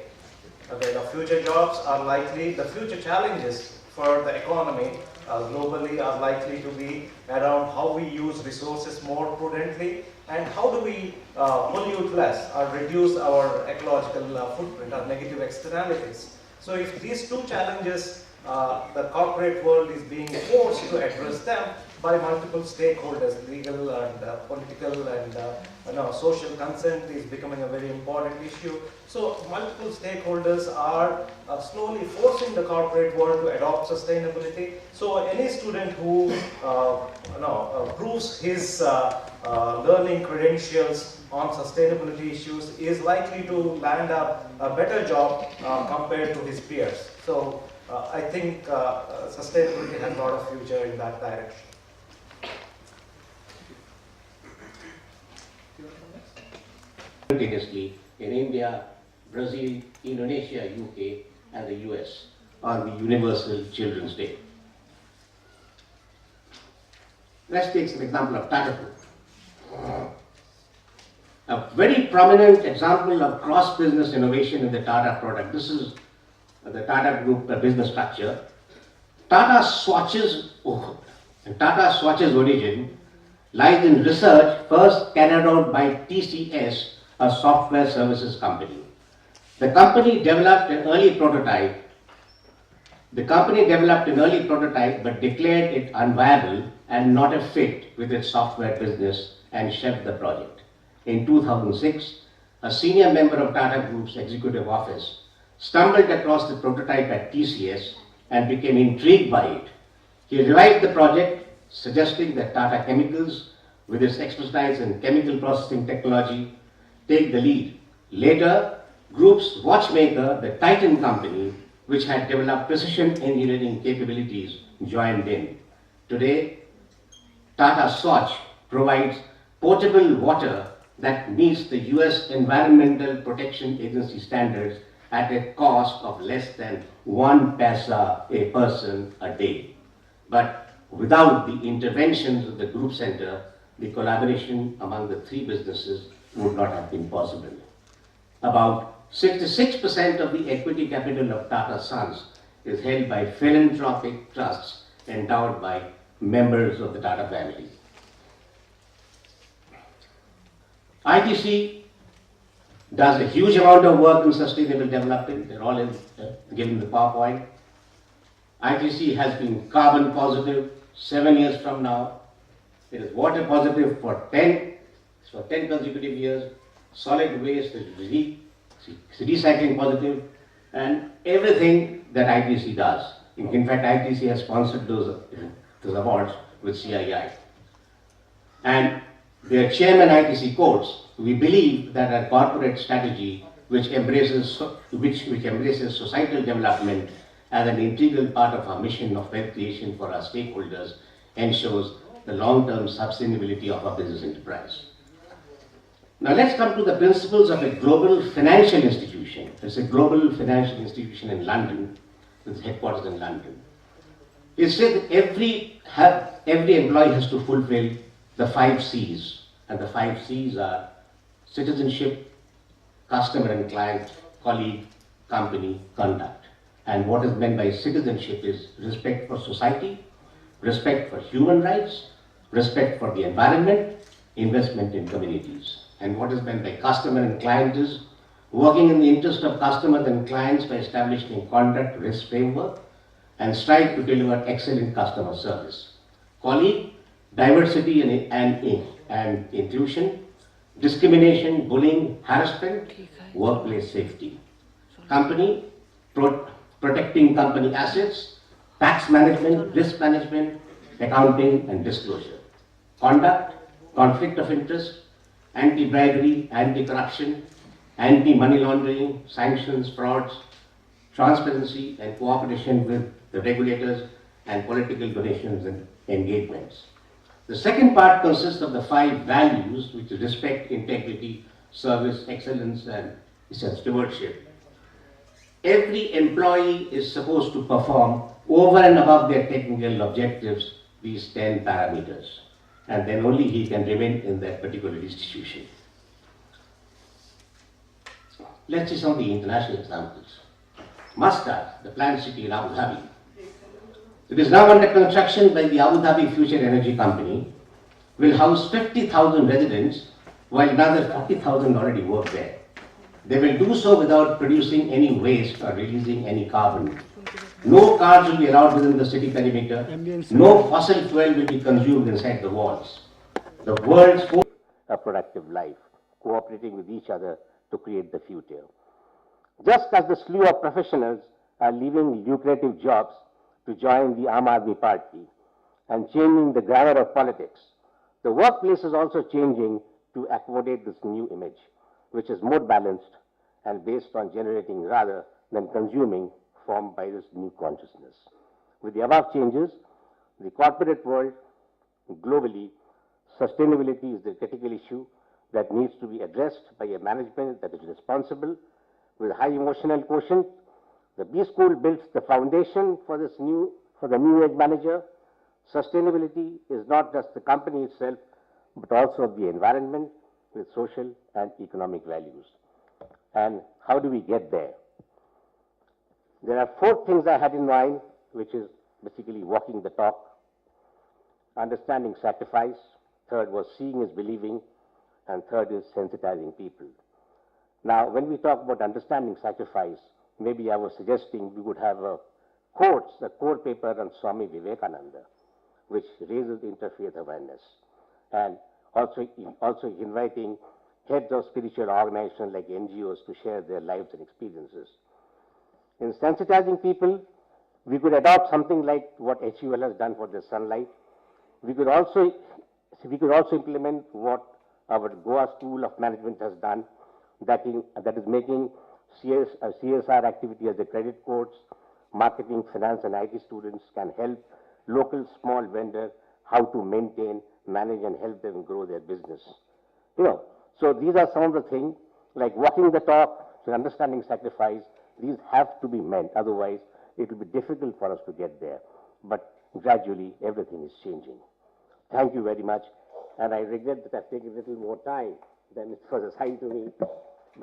Okay, the future jobs are likely, the future challenges for the economy globally are likely to be around how we use resources more prudently and how do we pollute less or reduce our ecological footprint or negative externalities. So if these two challenges, the corporate world is being forced to address them by multiple stakeholders, legal and political and social consent is becoming a very important issue. So multiple stakeholders are slowly forcing the corporate world to adopt sustainability. So any student who proves his learning credentials on sustainability issues is likely to land a better job compared to his peers. So I think sustainability has a lot of future in that direction. Simultaneously in India, Brazil, Indonesia, UK, and the US on the Universal Children's Day. Let's take some example of Tata Group. A very prominent example of cross-business innovation in the Tata product. This is the Tata Group business structure. Tata Swatch's origin lies in research first carried out by TCS, a software services company. The company developed an early prototype. But declared it unviable and not a fit with its software business and shelved the project. In 2006, a senior member of Tata Group's executive office stumbled across the prototype at TCS and became intrigued by it. He revived the project, suggesting that Tata Chemicals, with its expertise in chemical processing technology, take the lead. Later, Group's watchmaker, the Titan company, which had developed precision engineering capabilities, joined in. Today, Tata Swatch provides potable water that meets the US Environmental Protection Agency standards at a cost of less than 1 paisa a person a day. But without the interventions of the group center, the collaboration among the three businesses would not have been possible. About 66% of the equity capital of Tata Sons is held by philanthropic trusts endowed by members of the Tata family. ITC does a huge amount of work in sustainable development. They're all given the PowerPoint. ITC has been carbon positive 7 years from now. It is water positive for 10 consecutive years. Solid waste is recycling positive, and everything that ITC does. In fact, ITC has sponsored those awards with CII. And their chairman ITC quotes, "We believe that our corporate strategy, which embraces societal development as an integral part of our mission of wealth creation for our stakeholders, ensures the long-term sustainability of our business enterprise." Now let's come to the principles of a global financial institution. It's a global financial institution in London, with headquarters in London. It says that every employee has to fulfill the 5 C's, and the 5 C's are citizenship, customer and client, colleague, company, conduct. And what is meant by citizenship is respect for society, respect for human rights, respect for the environment, investment in communities. And what is meant by customer and client is working in the interest of customers and clients by establishing a conduct risk framework and strive to deliver excellent customer service. Colleague, diversity and inclusion, discrimination, bullying, harassment, workplace safety. Company, protecting company assets, tax management, risk management, accounting and disclosure. Conduct, conflict of interest, anti-bribery, anti-corruption, anti-money laundering, sanctions, frauds, transparency and cooperation with the regulators and political donations and engagements. The second part consists of the 5 values, which is respect, integrity, service, excellence and stewardship. every employee is supposed to perform over and above their technical objectives these 10 parameters, and then only he can remain in that particular institution. Let's see some of the international examples. Muscat, the planned city in Abu Dhabi. It is now under construction by the Abu Dhabi Future Energy Company, will house 50,000 residents, while another 40,000 already work there. They will do so without producing any waste or releasing any carbon. No cars will be allowed within the city perimeter. No fossil fuel will be consumed inside the walls. The world's first a productive life, cooperating with each other to create the future. Just as the slew of professionals are leaving lucrative jobs to join the Aam Aadmi Party and changing the grammar of politics, the workplace is also changing to accommodate this new image, which is more balanced and based on generating rather than consuming, formed by this new consciousness. With the above changes, the corporate world globally, sustainability is the critical issue that needs to be addressed by a management that is responsible with high emotional quotient. The B School builds the foundation for the new age manager. Sustainability is not just the company itself, but also the environment with social and economic values. And how do we get there? There are 4 things I had in mind, which is basically walking the talk, understanding sacrifice, third was seeing is believing, and third is sensitizing people. Now, when we talk about understanding sacrifice, maybe I was suggesting we would have a core paper on Swami Vivekananda, which raises interfaith awareness, and also inviting heads of spiritual organizations like NGOs to share their lives and experiences. In sensitizing people, we could adopt something like what HUL has done for the sunlight. We could also implement what our Goa School of Management has done, that is making CSR activity as a credit course. Marketing, finance, and IT students can help local small vendors how to maintain, manage, and help them grow their business. So these are some of the things, like walking the talk, understanding sacrifice. These have to be meant, otherwise it will be difficult for us to get there. But gradually, everything is changing. Thank you very much, and I regret that I've taken a little more time than it was assigned to me,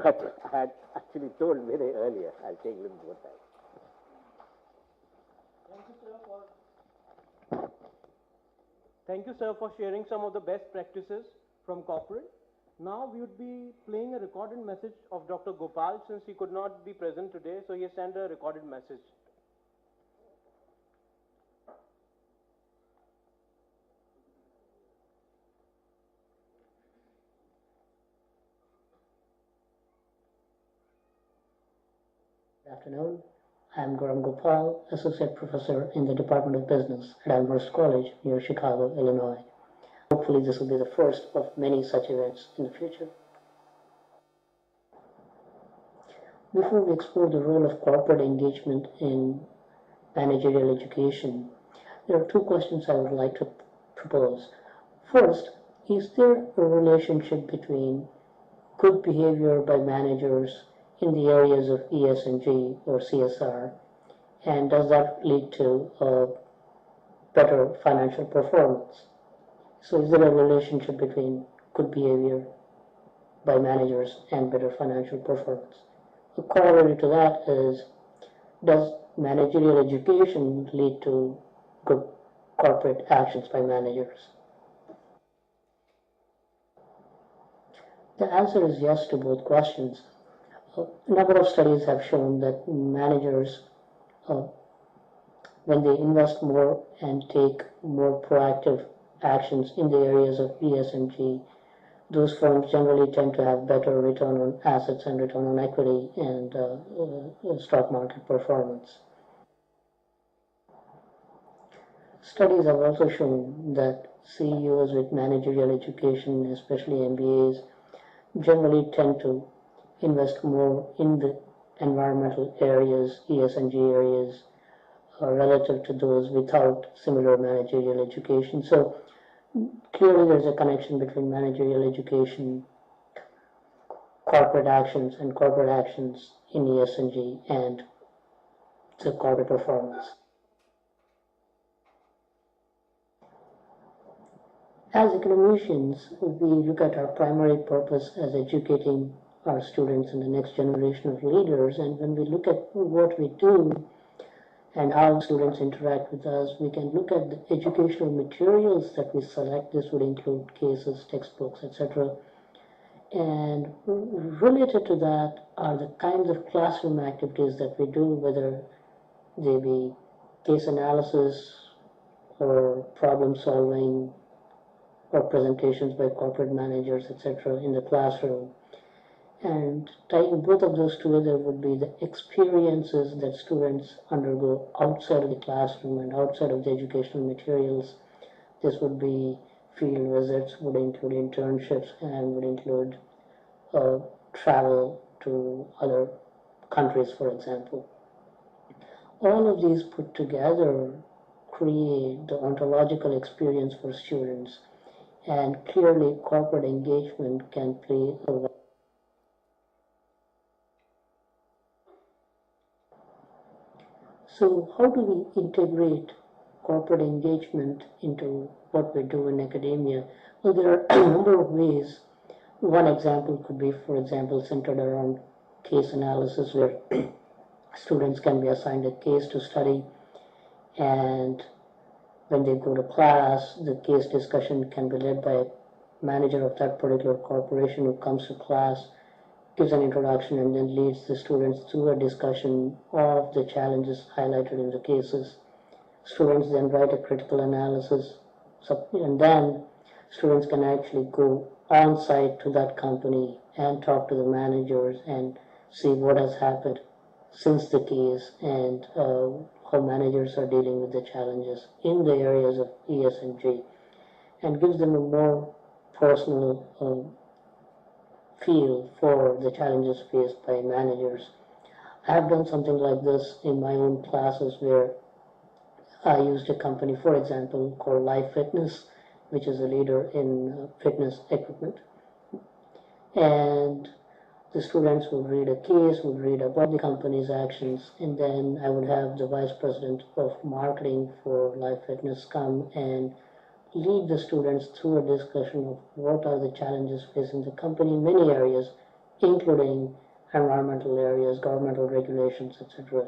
but I had actually told very earlier I'll take a little more time. Thank you, sir, for sharing some of the best practices from corporate. Now we would be playing a recorded message of Dr. Gopal, since he could not be present today, so he has sent a recorded message. Good afternoon. I'm Garam Gopal, Associate Professor in the Department of Business at Amherst College near Chicago, Illinois. Hopefully this will be the first of many such events in the future. Before we explore the role of corporate engagement in managerial education, there are 2 questions I would like to propose. First, is there a relationship between good behavior by managers in the areas of ESG or CSR, and does that lead to better financial performance? So is there a relationship between good behavior by managers and better financial performance? A corollary to that is, does managerial education lead to good corporate actions by managers? The answer is yes to both questions. A number of studies have shown that managers, when they invest more and take more proactive actions in the areas of ESG, those firms generally tend to have better return on assets and return on equity and stock market performance. Studies have also shown that CEOs with managerial education, especially MBAs, generally tend to invest more in the environmental areas, ESG areas, relative to those without similar managerial education. So clearly there's a connection between managerial education, corporate actions in ESG, and the corporate performance. As academicians, we look at our primary purpose as educating our students and the next generation of leaders, and when we look at what we do and how students interact with us, we can look at the educational materials that we select. This would include cases, textbooks, etc. And related to that are the kinds of classroom activities that we do, whether they be case analysis or problem solving or presentations by corporate managers, etc. in the classroom. And tying both of those together would be the experiences that students undergo outside of the classroom and outside of the educational materials. This would be field visits, would include internships, and would include travel to other countries, for example. All of these put together create the ontological experience for students, and clearly corporate engagement can play a role. So how do we integrate corporate engagement into what we do in academia? Well, there are a number of ways. One example could be, for example, centered around case analysis, where students can be assigned a case to study, and when they go to class, the case discussion can be led by a manager of that particular corporation who comes to class, gives an introduction, and then leads the students through a discussion of the challenges highlighted in the cases. Students then write a critical analysis, and then students can actually go on site to that company and talk to the managers and see what has happened since the case, and how managers are dealing with the challenges in the areas of ES and G, and gives them a more personal feel for the challenges faced by managers. I have done something like this in my own classes, where I used a company, for example, called Life Fitness, which is a leader in fitness equipment. And the students would read a case, would read about the company's actions, and then I would have the vice president of marketing for Life Fitness come and lead the students through a discussion of what are the challenges facing the company in many areas, including environmental areas, governmental regulations, etc.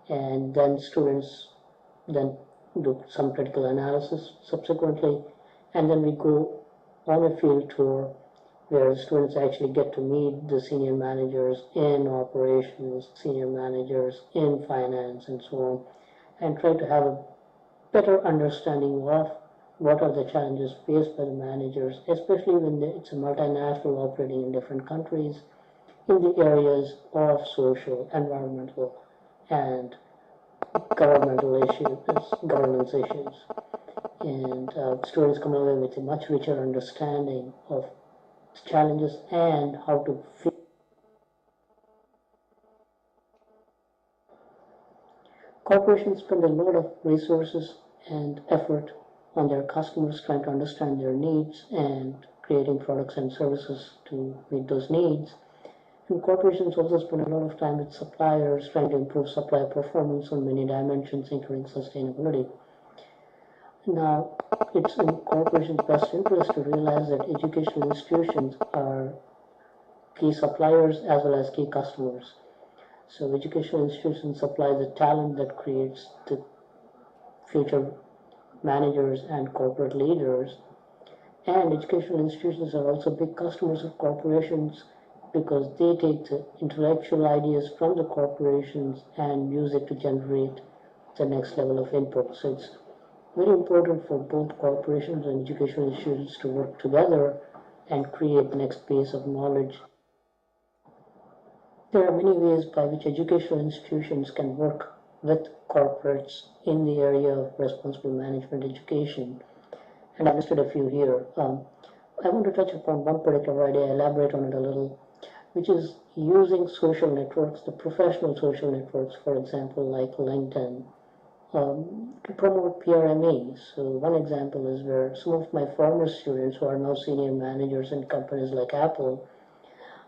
And then students then do some critical analysis subsequently, and then we go on a field tour where students actually get to meet the senior managers in operations, senior managers in finance, and so on, and try to have a better understanding of what are the challenges faced by the managers, especially when it's a multinational operating in different countries, in the areas of social, environmental, and governmental issues, governance issues. And students come away with a much richer understanding of challenges and how to fit. Corporations spend a lot of resources and effort on their customers, trying to understand their needs and creating products and services to meet those needs. And corporations also spend a lot of time with suppliers, trying to improve supply performance on many dimensions, including sustainability. Now, it's in corporations' best interest to realize that educational institutions are key suppliers as well as key customers. So educational institutions supply the talent that creates the future managers and corporate leaders. And educational institutions are also big customers of corporations, because they take the intellectual ideas from the corporations and use it to generate the next level of input. So it's very important for both corporations and educational institutions to work together and create the next base of knowledge. There are many ways by which educational institutions can work with corporates in the area of responsible management education, and I listed a few here. I want to touch upon one particular idea, elaborate on it a little, which is using social networks, the professional social networks, for example, like LinkedIn, to promote PRME. So one example is where some of my former students who are now senior managers in companies like Apple,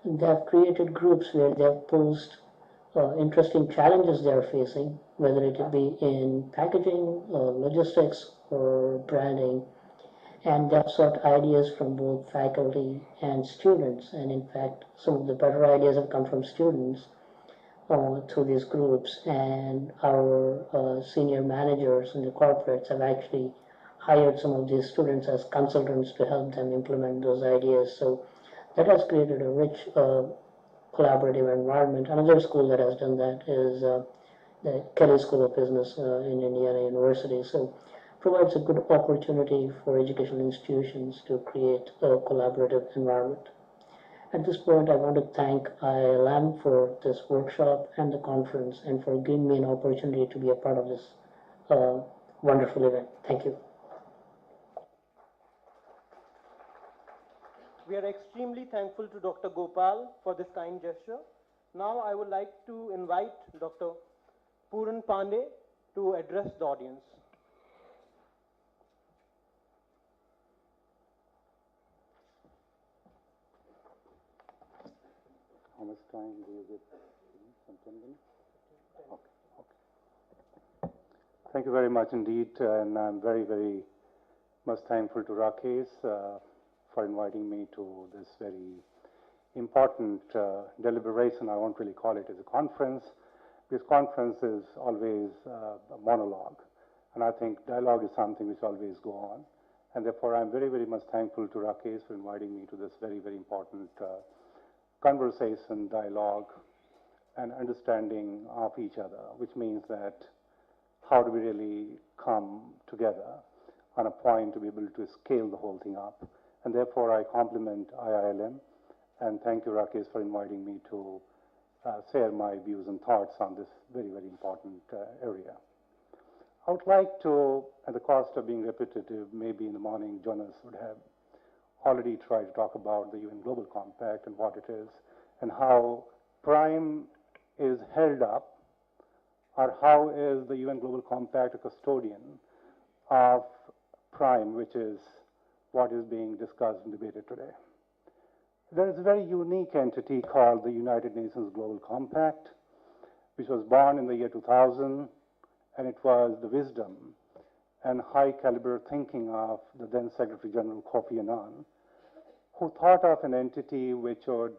they have created groups where they have posted interesting challenges they are facing, whether it be in packaging, logistics, or branding. And they have sought ideas from both faculty and students. And in fact, some of the better ideas have come from students through these groups. And our senior managers in the corporates have actually hired some of these students as consultants to help them implement those ideas. So that has created a rich collaborative environment. Another school that has done that is the Kelly School of Business in Indiana University. So provides a good opportunity for educational institutions to create a collaborative environment. At this point, I want to thank IILM for this workshop and the conference and for giving me an opportunity to be a part of this wonderful event. Thank you. We are extremely thankful to Dr. Gopal for this kind gesture. Now I would like to invite Dr. Puran Pandey to address the audience. How much time do you get? Some 10 minutes? Okay. Thank you very much indeed, and I'm very, very much thankful to Rakesh for inviting me to this very important deliberation. I won't really call it as a conference, because conference is always a monologue, and I think dialogue is something which always go on, and therefore I'm very, very much thankful to Rakesh for inviting me to this very, very important conversation, dialogue, and understanding of each other, which means that how do we really come together on a point to be able to scale the whole thing up. And therefore, I compliment IILM, and thank you, Rakesh, for inviting me to share my views and thoughts on this very, very important area. I would like to, at the cost of being repetitive, maybe in the morning Jonas would have already tried to talk about the UN Global Compact and what it is, and how Prime is held up, or how is the UN Global Compact a custodian of Prime, which is what is being discussed and debated today. There is a very unique entity called the United Nations Global Compact, which was born in the year 2000, and it was the wisdom and high caliber thinking of the then Secretary General Kofi Annan, who thought of an entity which would